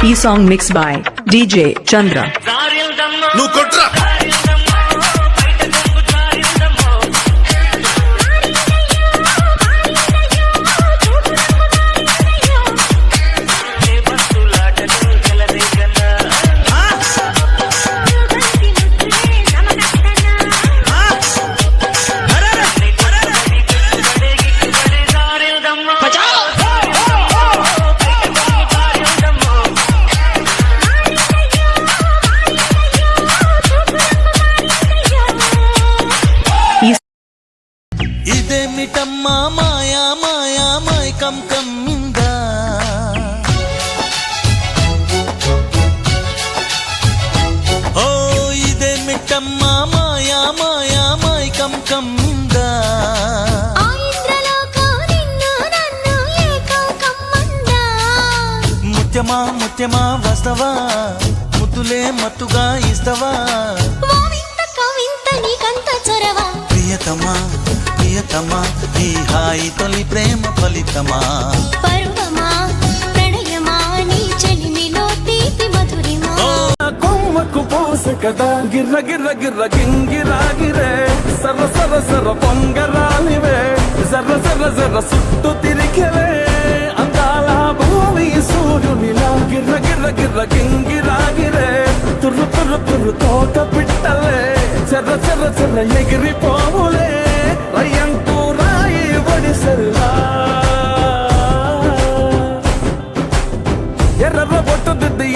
ఈ song mix by DJ Chandra. నువ్వు కొట్రా ఇదేమిటమ్మా మాయా మాయా మైకం కమ్మిందా ఓ ఇదేమిటమ్మా మాయా మాయా మైకం కమ్మిందా ముత్యమా ముత్యమా వస్తవా ముద్దులే మత్తుగా ఇస్తవా ప్రియతమా ప్రియతమా ఈ హాయి తొలి ప్రేమ ఫలితమా పరువమా ప్రణయమా నీ చెలిమిలో తీపి మధురిమా కొమ్మకు పోసె కదా గిర్ర గిర్ర గిర్ర గింగిరాగిరే సర్ర సర్ర సర్ర పొంగరాలివే జర్ర జర్ర జర్ర సుట్టు తిరిగలే అందాల భూమి సూర్యునిలా గిర్ర గిర్ర గిర్ర గింగిరాగిరే తుర్రు తుర్రు తుర్రు తోట పిట్టలే చెర్ర చెర్ర చెర్ర ఎగిరిపోవులే రయ్యంటూ రాయి ఒడిసెల్లా ఎర్ర బొట్టు దిద్ది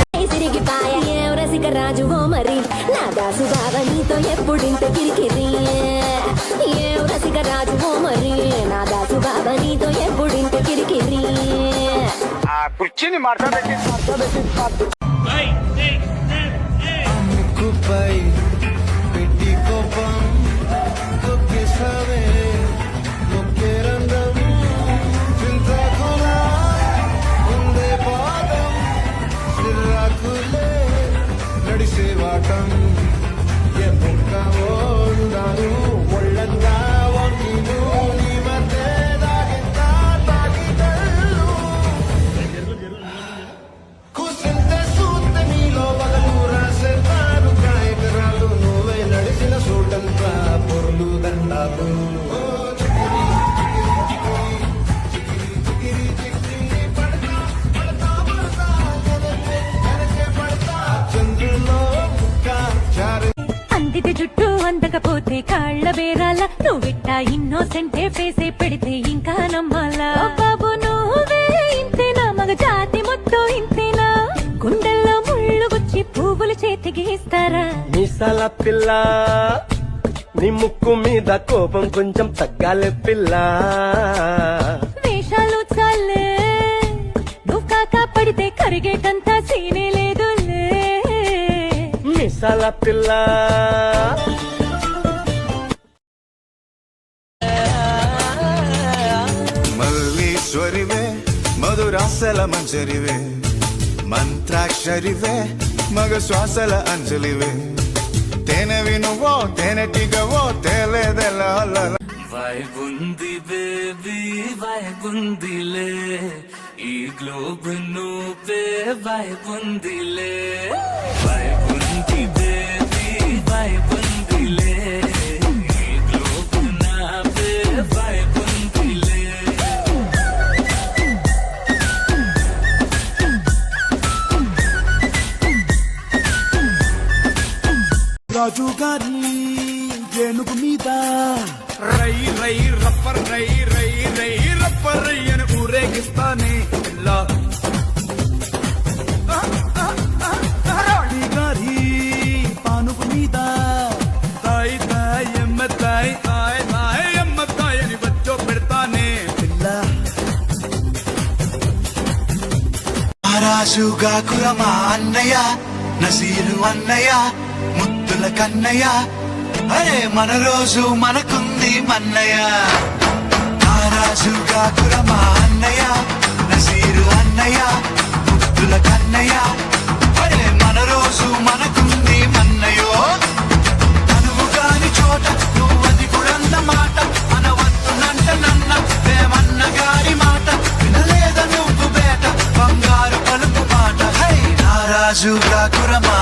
రాజు ఓ మరి నా దాసు బావ నీతో ఎప్పుడింత కిరికిరి ఏ రసిక రాజు ఓ మరి నా దాసు బావ నీతో ఎప్పుడింత కిరికిరి కుర్చీని మాట్లాడేసి ముక్కుపై పెట్టి కోపం తొక్కేసావే మొక్కే రంగం చింతకులా ఉందే పాదం సిర్రాకులే నడిసే వాటం ఎప్పుకావో ఉండారు ఒళ్ళంగా వంగిను నీ మధ్య దాగిందా తాగిదళ్ళు కూసింత సూత నీలో పగలు రాసేవారు కాయకరాలు నువ్వే నడిసిన సూటంతా పొరులు దండాలు అందితే జుట్టు అందకపోతే కాళ్ళ బేరాల నువ్విట్టా ఇన్నోసెంటే ఫేసే పెడితే ఇంకా నమ్మాలా బాబు నువ్వే ఇంతేనా మగ జాతి మొత్తం ఇంతేనా గుండెల్లో ముళ్ళు గుచ్చి పువ్వులు చేతికి ఇస్తారా మీసాల పిల్ల నీ ముక్కు మీద కోపం కొంచెం తగ్గాలే పిల్ల వేషాలు చాలే నువ్వు కాకా పడితే కరిగేటంతా సీనే లేదులే మీసాల పిల్ల మల్లీశ్వరివే మధురాసల మంజరివే మంత్రాక్షరివే మగ శ్వాసల అంజలివే తేనెవి నువ్వో తేనెటిగవో తేలేదెలా వైగుంది బేబీ వైగుందిలే ఈ గ్లోబ్ నువ్వే వైగుందిలే వైగుంది బేబీ వైగుందిలే ఈ గ్లోబ్ నావే వైగుందిలే రాజు గారి ఏనుగు మీద రై రై రప్పర్ రై రై రై రప్పర్ రై అని ఊరేగిస్తానే ఇలా రాణి గారి పానుగు మీద తాయి తాయి ఎమ్మ తాయి తాయి తాయి ఎమ్మ తాయి అని బచ్చో పెడతానే పిల్ల రాజుగా కురమా అన్నయ్య నసీరు అన్నయ్య ముద్దుల కన్నయ్య అరే మన రోజు మనకుంది మన్నయ్య రాజుగా కురమా అన్నయ్య నసీరు అన్నయ్య ముద్దుల కన్నయ్య అరే మన రోజు మనకుంది మన్నయ్యో తనువు కాని చోట నువ్వది కురంద మాట అనవద్దునంట నన్న ప్రేమన్న గారి మాట వినలేద నువ్వు బేట బంగారు పలుకు మాట హై రాజు కాకురమా